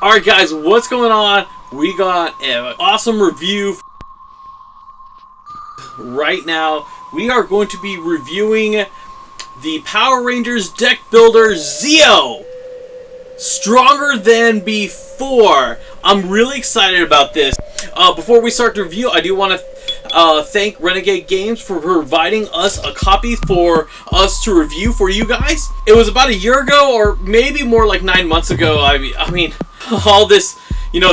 Alright guys, what's going on? We got an awesome review right now. We are going to be reviewing the Power Rangers deck builder Zeo. Stronger than before. I'm really excited about this. Before we start the review, I do want to thank Renegade Games for providing us a copy for us to review for you guys. It was about a year ago, or maybe more like 9 months ago. I mean, all this,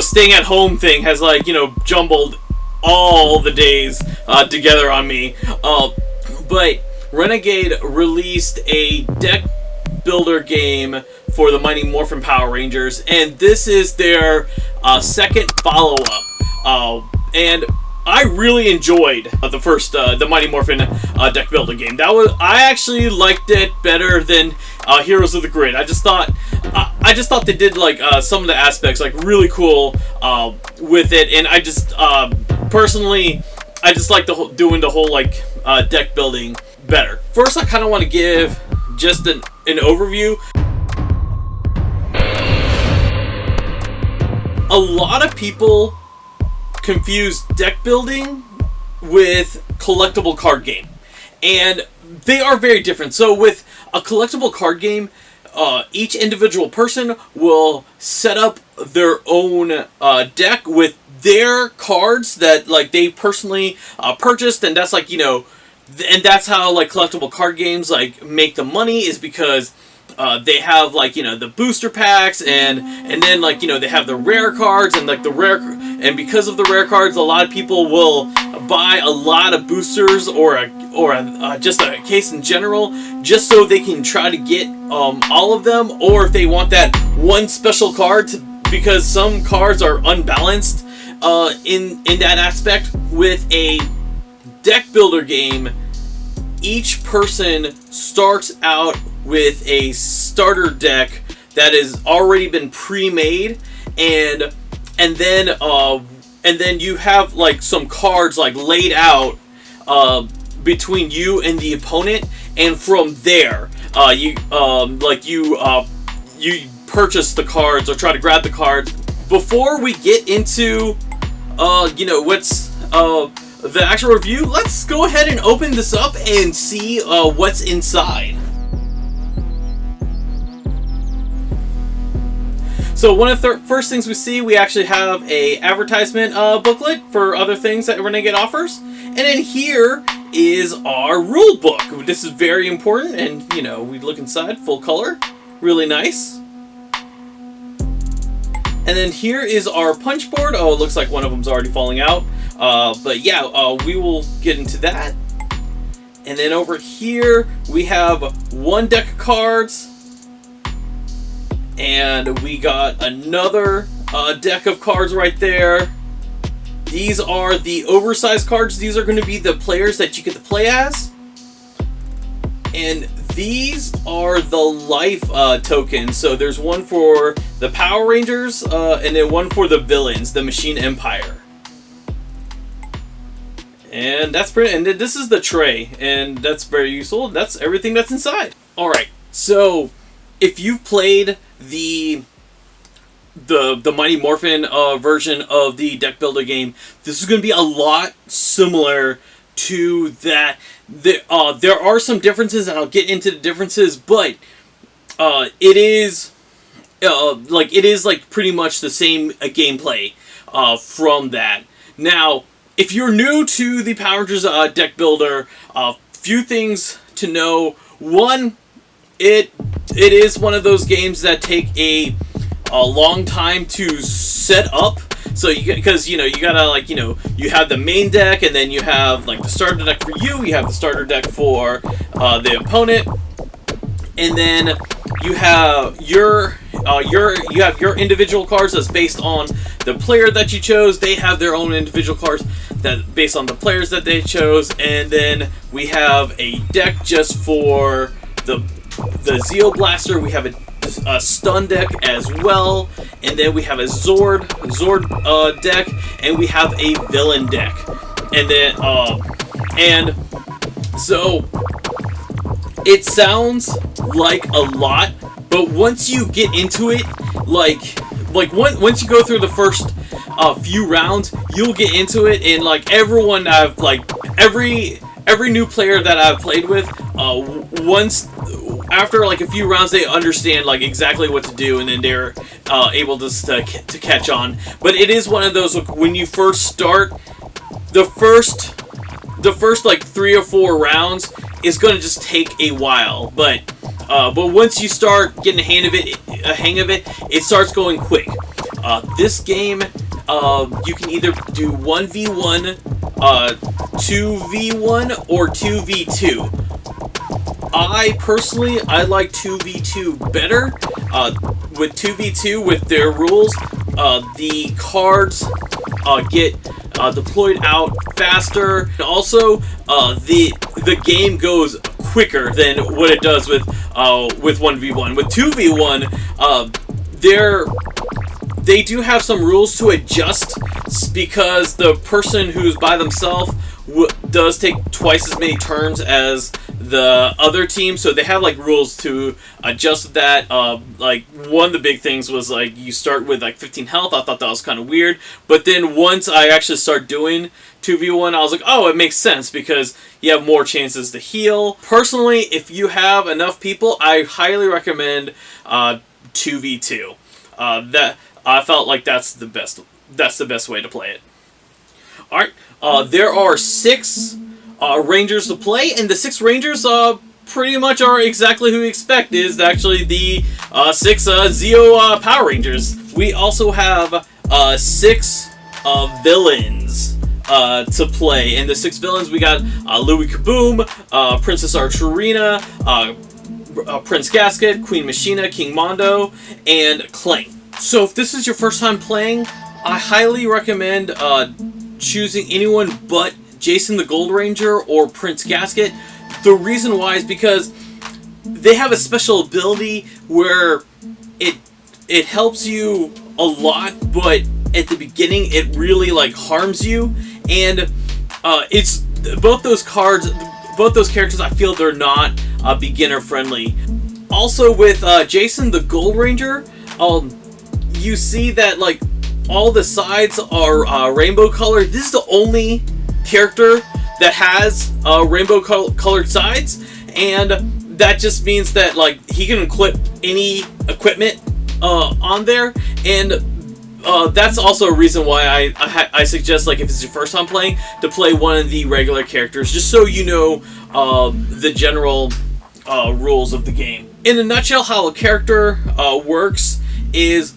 staying at home thing has jumbled all the days together on me. But Renegade released a deck builder game for the Mighty Morphin Power Rangers, and this is their second follow-up. And I really enjoyed the first, the Mighty Morphin deck builder game. I actually liked it better than Heroes of the Grid. I just thought they did some of the aspects really cool with it, and I just personally I just like doing the whole deck building better. First, I kind of want to give just an overview. A lot of people confuse deck building with collectible card game, and they are very different. So with a collectible card game, each individual person will set up their own deck with their cards that they personally purchased, and that's and that's how collectible card games make the money, is because they have the booster packs, and then they have the rare cards, and and because of the rare cards, a lot of people will buy a lot of boosters or just a case in general, just so they can try to get all of them, or if they want that one special card because some cards are unbalanced in that aspect. With a deck builder game, each person starts out with a starter deck that has already been pre-made, and then you have some cards laid out between you and the opponent, and from there you purchase the cards or try to grab the cards. Before we get into what's the actual review, let's go ahead and open this up and see what's inside. So one of the first things we see, we actually have a advertisement booklet for other things that Renegade offers. And then here is our rule book. This is very important, and we look inside, full color, really nice. And then here is our punch board. Oh, it looks like one of them's already falling out. But yeah, we will get into that. And then over here, we have one deck of cards. And we got another deck of cards right there. These are the oversized cards. These are going to be the players that you get to play as. And these are the life tokens. So there's one for the Power Rangers, and then one for the villains, the Machine Empire. And that's pretty. And this is the tray, and that's very useful. That's everything that's inside. All right. So if you've played the Mighty Morphin version of the deck builder game, this is going to be a lot similar to that. There are some differences, and I'll get into the differences, but it is pretty much the same gameplay from that. Now, if you're new to the Power Rangers deck builder, few things to know. One, it is one of those games that take a long time to set up. So because you gotta you have the main deck, and then you have the starter deck for you. You have the starter deck for the opponent, and then you have your individual cards that's based on the player that you chose. They have their own individual cards that based on the players that they chose, and then we have a deck just for the Zeo Blaster. We have a stun deck as well, and then we have a Zord deck, and we have a villain deck, and then and so it sounds like a lot, but once you get into it, like once you go through the first few rounds, you'll get into it, and like everyone I've like every new player that I've played with, once after like a few rounds, they understand like exactly what to do, and then they're able to catch on. But it is one of those, like, when you first start, the first like 3 or 4 rounds is going to just take a while, but once you start getting a hang of it, it starts going quick. This game, you can either do 1v1, 2v1, or 2v2. I personally like 2v2 better. With 2v2, with their rules, the cards get deployed out faster. And also, the game goes quicker than what it does with 1v1. With 2v1, they do have some rules to adjust, because the person who's by themselves does take twice as many turns as the other team, so they have like rules to adjust that. Like one of the big things was like you start with like 15 health. I thought that was kind of weird, but then once I actually start doing 2v1, I was like, oh, it makes sense because you have more chances to heal. Personally, if you have enough people, I highly recommend 2v2. That I felt like that's the best way to play it. All right, there are 6 Rangers to play, and the 6 Rangers pretty much are exactly who you expect. Is actually the 6 Zeo Power Rangers. We also have 6 villains to play, and the 6 villains we got Louis Kaboom, Princess Archerina, Prince Gasket, Queen Machina, King Mondo, and Clank. So if this is your first time playing, I highly recommend choosing anyone but Jason the Gold Ranger or Prince Gasket. The reason why is because they have a special ability where it helps you a lot, but at the beginning it really like harms you, and it's both those characters, I feel they're not beginner friendly. Also with Jason the Gold Ranger, you see that like all the sides are rainbow colored. This is the only character that has rainbow colored sides, and that just means that like he can equip any equipment on there, and that's also a reason why I suggest, like, if it's your first time playing, to play one of the regular characters, just so you know the general rules of the game. In a nutshell, how a character works is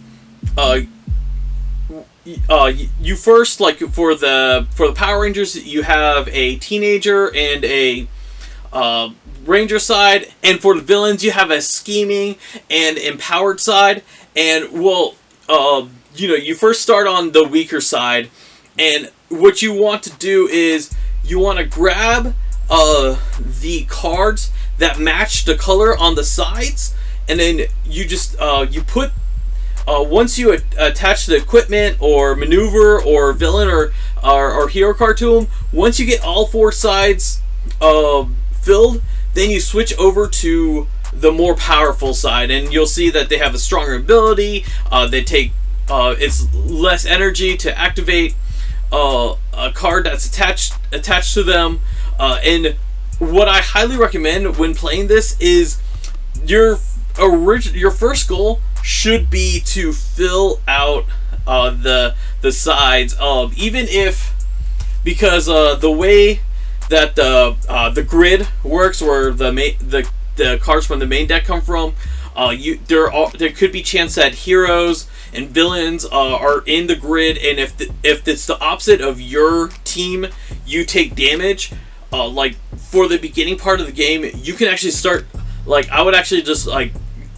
you first, like for the Power Rangers, you have a teenager and a ranger side, and for the villains you have a scheming and empowered side. And well, you first start on the weaker side, and what you want to do is you want to grab the cards that match the color on the sides, and then you just you put once you attach the equipment or maneuver or villain or hero card to them, once you get all 4 sides filled, then you switch over to the more powerful side, and you'll see that they have a stronger ability. They take it's less energy to activate a card that's attached to them. And what I highly recommend when playing this is your first goal should be to fill out the sides, even if, because the way that the grid works, where the cards from the main deck come from, there could be chance that heroes and villains are in the grid, and if it's the opposite of your team, you take damage. Like for the beginning part of the game, you can actually start, like, I would actually just like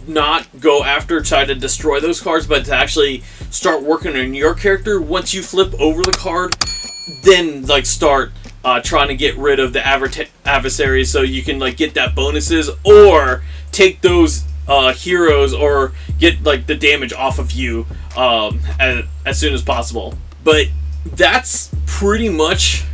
not go after try to destroy those cards, but to actually start working on your character. Once you flip over the card, then like start trying to get rid of the adversaries, so you can like get that bonuses or take those heroes or get like the damage off of you as soon as possible. But that's pretty much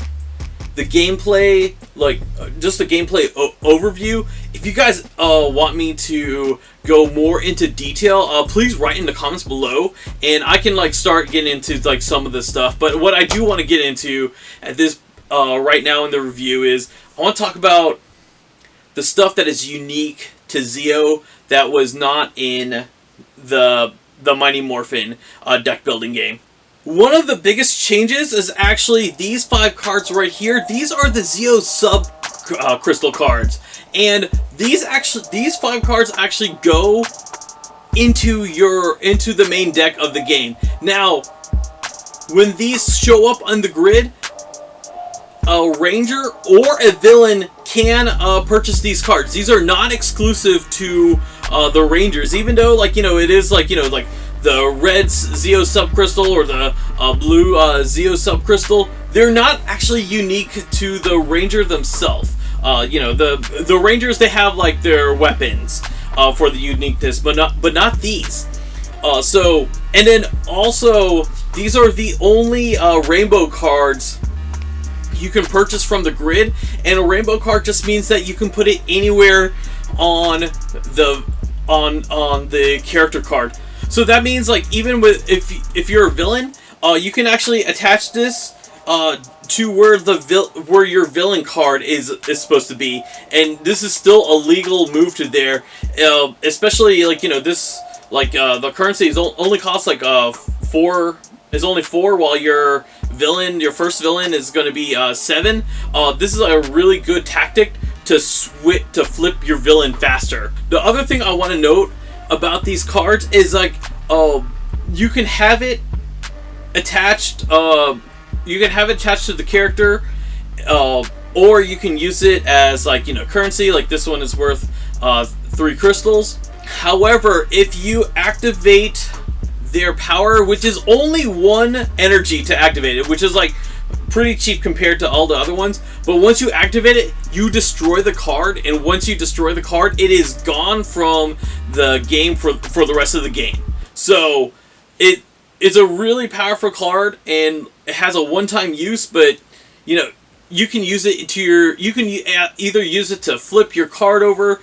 the gameplay, like just the gameplay overview. If you guys want me to go more into detail, please write in the comments below, and I can like start getting into like some of this stuff. But what I do want to get into at this right now in the review is I want to talk about the stuff that is unique to Zeo that was not in the Mighty Morphin deck building game. One of the biggest changes is actually these 5 cards right here. These are the Zeo sub crystal cards, and these 5 cards actually go into the main deck of the game. Now, when these show up on the grid, a ranger or a villain can purchase these cards. These are not exclusive to the rangers, even though, like, you know, it is like, you know, like the red Zeo subcrystal or the blue Zeo subcrystal. They're not actually unique to the ranger themselves. You know, the rangers, they have like their weapons for the uniqueness, but not these. So, and then also these are the only rainbow cards you can purchase from the grid, and a rainbow card just means that you can put it anywhere on the character card. So that means, like, even with if you're a villain, you can actually attach this to where your villain card is supposed to be, and this is still a legal move to there. Especially, like, you know, this, like, the currency is only costs like 4, is only 4, while your first villain is going to be 7. This is a really good tactic to flip your villain faster. The other thing I want to note about these cards is, like, you can have it attached to the character, or you can use it as, like, you know, currency. Like this one is worth 3 crystals. However, if you activate their power, which is only 1 energy to activate it, which is like pretty cheap compared to all the other ones, but once you activate it, you destroy the card, and once you destroy the card, it is gone from the game for the rest of the game. So it's a really powerful card, and it has a one-time use, but, you know, you can use it to you can either use it to flip your card over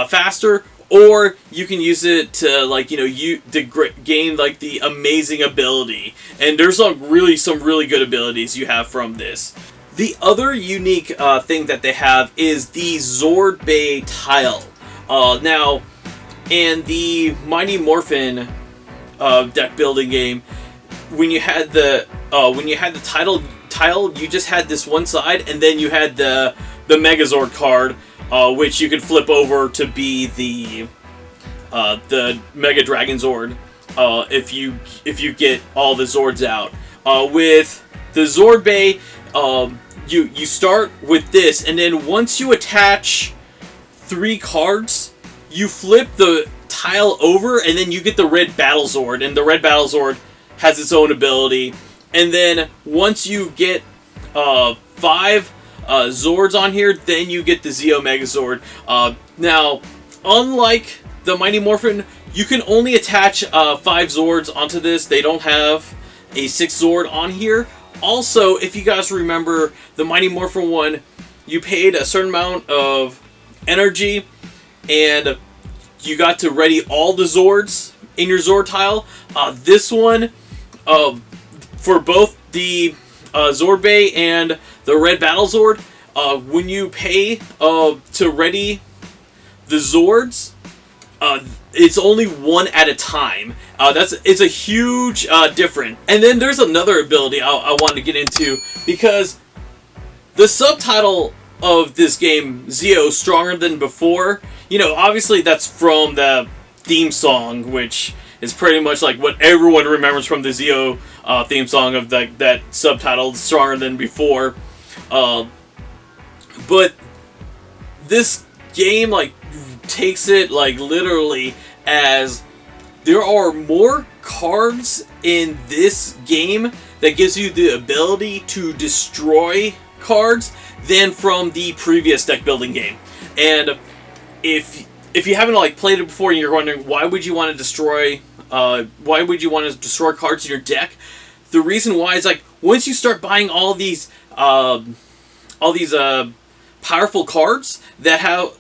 faster, or you can use it to, like, you know, gain, like, the amazing ability. And there's some really good abilities you have from this. The other unique thing that they have is the Zord Bay tile. Now, in the Mighty Morphin deck building game, when you had the tile, you just had this one side, and then you had the Megazord card, which you could flip over to be the Mega Dragon Zord, if you get all the Zords out. With the Zord Bay, you start with this, and then once you attach 3 cards, you flip the tile over, and then you get the red Battle Zord, and the red Battle Zord has its own ability. And then once you get 5 Zords on here, then you get the Zeo Megazord. Now, unlike the Mighty Morphin, you can only attach 5 Zords onto this. They don't have a 6th Zord on here. Also, if you guys remember the Mighty Morphin one, you paid a certain amount of energy, and you got to ready all the Zords in your Zord tile. This one, for both the Zord Bay and the Red Battle Zord, when you pay to ready the Zords, it's only 1 at a time. It's a huge difference. And then there's another ability I wanted to get into, because the subtitle of this game, Zeo Stronger Than Before, you know, obviously that's from the theme song, which is pretty much like what everyone remembers from the Zeo theme song, of that subtitle, Stronger Than Before. But this game, like, takes it, like, literally, as there are more cards in this game that gives you the ability to destroy cards than from the previous deck building game. And if you haven't, like, played it before, and you're wondering why would you want to destroy cards in your deck, the reason why is like once you start buying all these powerful cards that have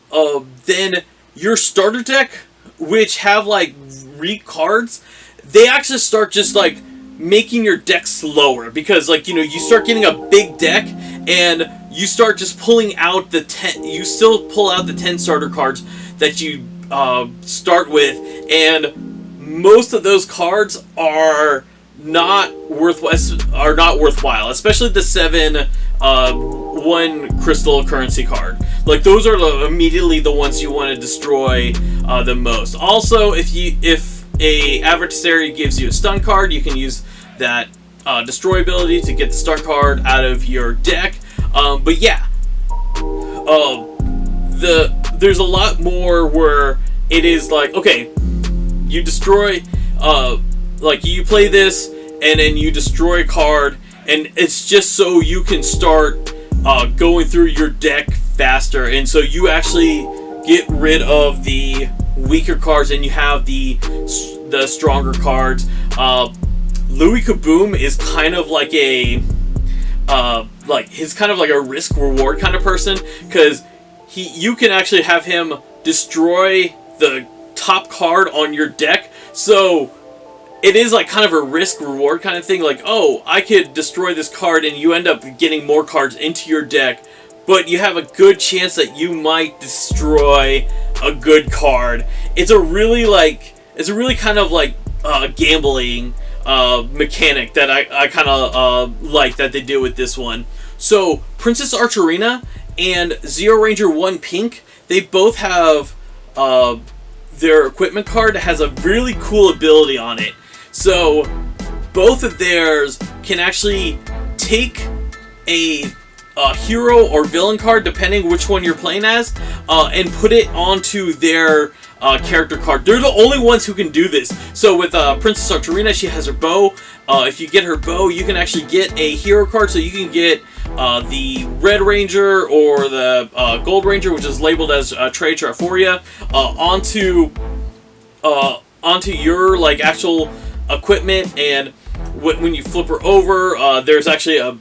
then your starter deck, which have like Recards, they actually start just like making your deck slower, because like, you know, you start getting a big deck and you start just pulling out the 10, you still pull out the 10 starter cards that you start with, and most of those cards are not worthwhile, especially the 7 1 crystal currency card. Like those are immediately the ones you want to destroy the most. Also, if a adversary gives you a stun card, you can use that destroy ability to get the start card out of your deck. But yeah, there's a lot more where it is like, okay, you destroy, like you play this and then you destroy a card, and it's just so you can start going through your deck faster, and so you actually get rid of the weaker cards and you have the stronger cards. Louis Kaboom is kind of like a he's kind of like a risk reward kind of person, because you can actually have him destroy the top card on your deck, so it is like kind of a risk reward kind of thing. Like, oh, I could destroy this card, and you end up getting more cards into your deck, but you have a good chance that you might destroy a good card. It's a really kind of like gambling mechanic that I kind of like that they did with this one. So Princess Archerina and Zeo Ranger 1 Pink, they both have their equipment card that has a really cool ability on it. So both of theirs can actually take a hero or villain card, depending which one you're playing as, and put it onto their character card. They're the only ones who can do this. So with Princess Archerina, she has her bow. If you get her bow, you can actually get a hero card, so you can get the Red Ranger or the Gold Ranger, which is labeled as Trade Triforia, onto your like actual equipment. And when you flip her over, there's actually a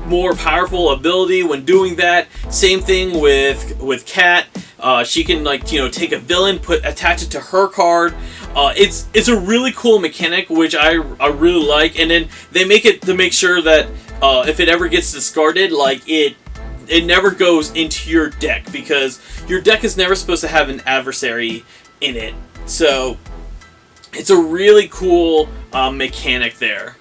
more powerful ability when doing that. Same thing with Cat. She can, like, you know, take a villain, attach it to her card. It's a really cool mechanic, which I really like. And then they make it to make sure that if it ever gets discarded, like it never goes into your deck, because your deck is never supposed to have an adversary in it. So it's a really cool mechanic there.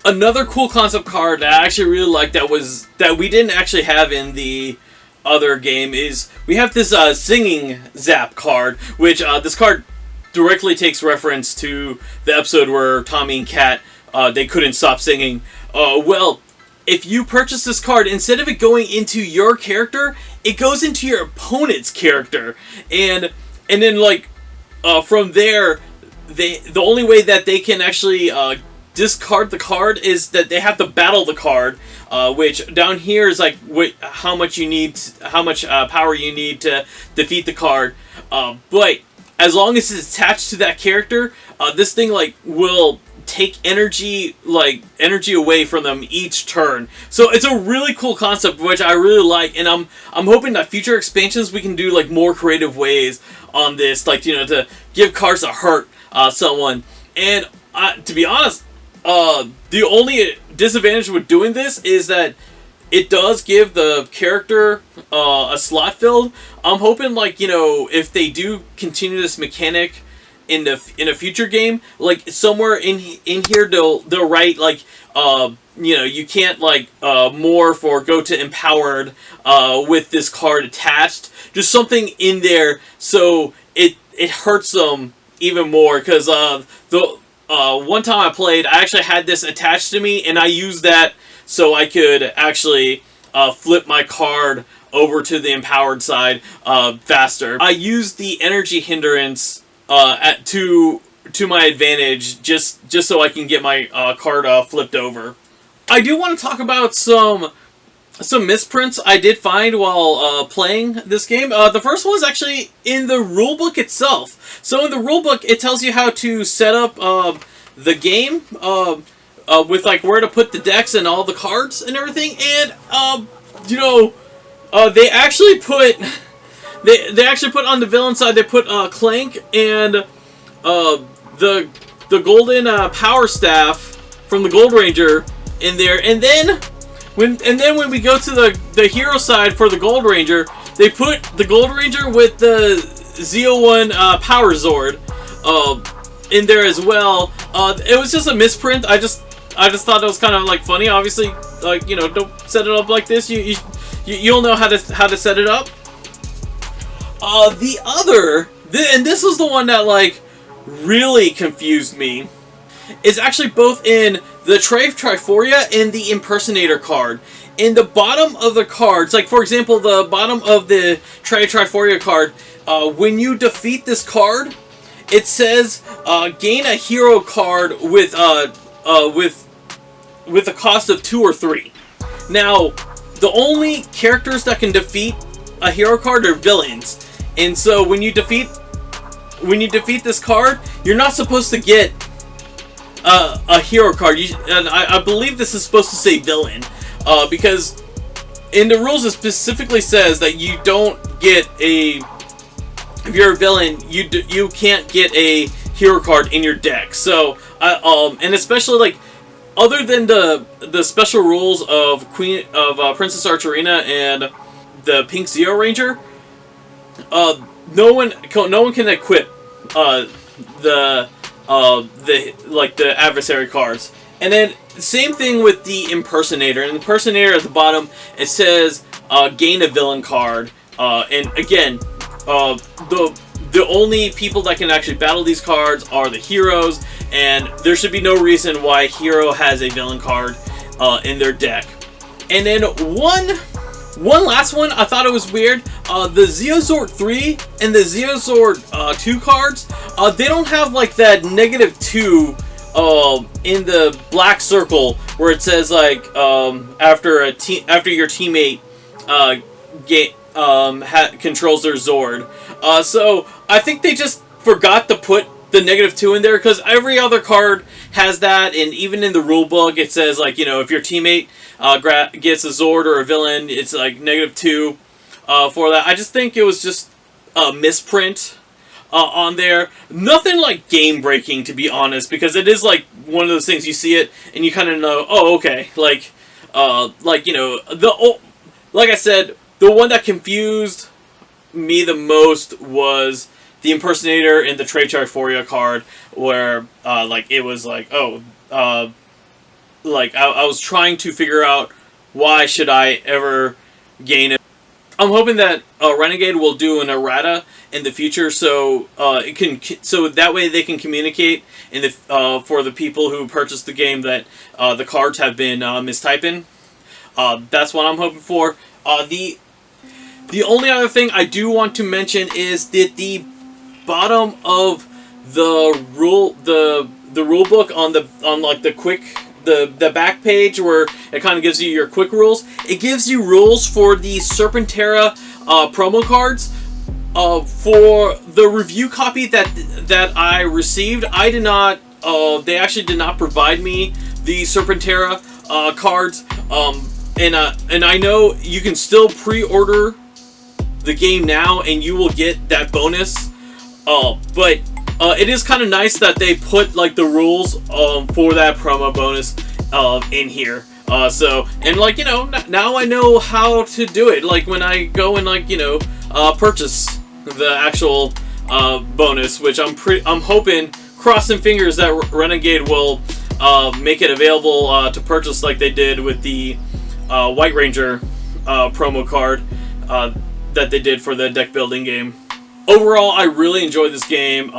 Another cool concept card that I actually really like that we didn't actually have in the other game is we have this Singing Zap card, which this card directly takes reference to the episode where Tommy and Kat, they couldn't stop singing. Well, if you purchase this card, instead of it going into your character, it goes into your opponent's character, and then like from there, the only way that they can actually discard the card is that they have to battle the card, which down here is like how much power you need to defeat the card. But as long as it's attached to that character, this thing like will take energy away from them each turn. So it's a really cool concept, which I really like, and I'm hoping that future expansions we can do like more creative ways on this, like, you know, to give cards to hurt someone. And to be honest, the only disadvantage with doing this is that it does give the character a slot filled. I'm hoping, like, you know, if they do continue this mechanic in a future game, like somewhere in here they'll write like you know, you can't like morph or go to empowered with this card attached. Just something in there so it hurts them even more, because one time I played, I actually had this attached to me, and I used that so I could actually flip my card over to the empowered side faster. I used the energy hindrance to my advantage, just so I can get my card flipped over. I do want to talk about some misprints I did find while playing this game. The first one is actually in the rulebook itself. So in the rulebook, it tells you how to set up the game with like where to put the decks and all the cards and everything. And they actually put they actually put on the villain side. They put Clank and the golden power staff from the Gold Ranger in there. And then when we go to the hero side for the Gold Ranger, they put the Gold Ranger with the Z01 Power Zord in there as well. It was just a misprint. I just thought it was kind of like funny. Obviously, like, don't set it up like this. You'll know how to set it up. And this was the one that like really confused me, is actually both in the Triforia and the Impersonator card. In the bottom of the cards, like for example, the bottom of the Triforia card, when you defeat this card, it says gain a hero card with a cost of 2 or 3. Now, the only characters that can defeat a hero card are villains, and so when you defeat this card, you're not supposed to get a hero card. And I believe this is supposed to say villain, because in the rules it specifically says that you don't get if you're a villain, you can't get a hero card in your deck. So and especially like, other than the special rules of Princess Archerina and the Pink Zeo Ranger, no one can equip the adversary cards. And then same thing with the Impersonator. And the Impersonator at the bottom, it says gain a villain card. And again, the only people that can actually battle these cards are the heroes, and there should be no reason why hero has a villain card in their deck. And then one last one, I thought it was weird. The Zeozord 3 and the Zeozord 2 cards, they don't have like that -2 in the black circle where it says like after your teammate controls their Zord. So I think they just forgot to put the -2 in there, because every other card has that, and even in the rulebook it says like, if your teammate gets a Zord or a villain, it's like -2 for that. I just think it was just a misprint on there. Nothing like game breaking, to be honest, because it is like one of those things, you see it and you kind of know, oh, okay, like like I said, the one that confused me the most was the Impersonator and the Triforia card, where like it was like, like I was trying to figure out why should I ever gain it. I'm hoping that Renegade will do an errata in the future, so that way they can communicate in the for the people who purchased the game that the cards have been mistyping. That's what I'm hoping for. The only other thing I do want to mention is that the bottom of the rule book on like the back page, where it kind of gives you your quick rules, it gives you rules for the Serpentera promo cards. For the review copy that I received, I did not. They actually did not provide me the Serpentera cards. And I know you can still pre-order the game now and you will get that bonus. But it is kind of nice that they put like the rules for that promo bonus in here. So, and like, now I know how to do it. Like when I go and like, purchase the actual bonus, which I'm hoping, crossing fingers, that Renegade will make it available to purchase like they did with the White Ranger promo card that they did for the deck building game. Overall, I really enjoyed this game.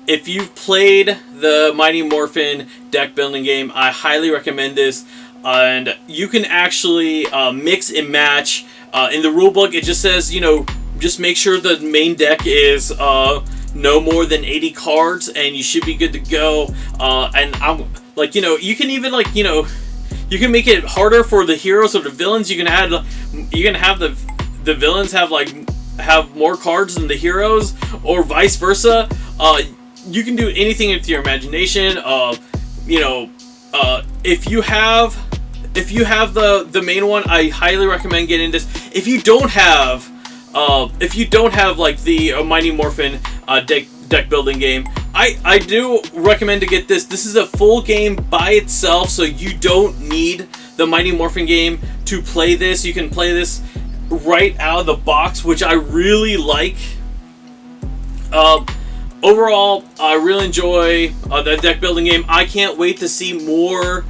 If you've played the Mighty Morphin deck building game, I highly recommend this. And you can actually mix and match. In the rulebook, it just says, just make sure the main deck is no more than 80 cards, and you should be good to go. And I'm like, you can even like, you can make it harder for the heroes or the villains. You can have the villains have more cards than the heroes, or vice versa. You can do anything with your imagination. if you have the main one, I highly recommend getting this. If you don't have like the Mighty Morphin deck building game, I do recommend to get this. This is a full game by itself, so you don't need the Mighty Morphin game to play this. You can play this right out of the box, which I really like. Overall, I really enjoy the deck building game. I can't wait to see more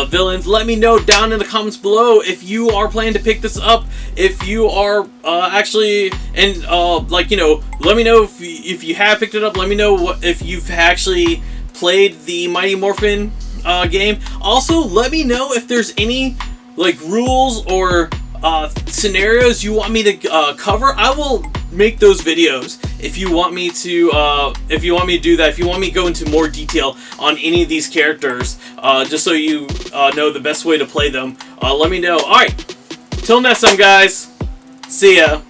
villains. Let me know down in the comments below if you are planning to pick this up. If you are actually, and like, you know, let me know if you have picked it up. Let me know if you've actually played the Mighty Morphin game. Also, let me know if there's any like rules or scenarios you want me to cover. I will make those videos if you want me to do that. If you want me to go into more detail on any of these characters, just so you know the best way to play them, let me know. Alright, till next time, guys. See ya.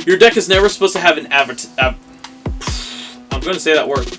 Your deck is never supposed to have an avatar. I'm going to say that word.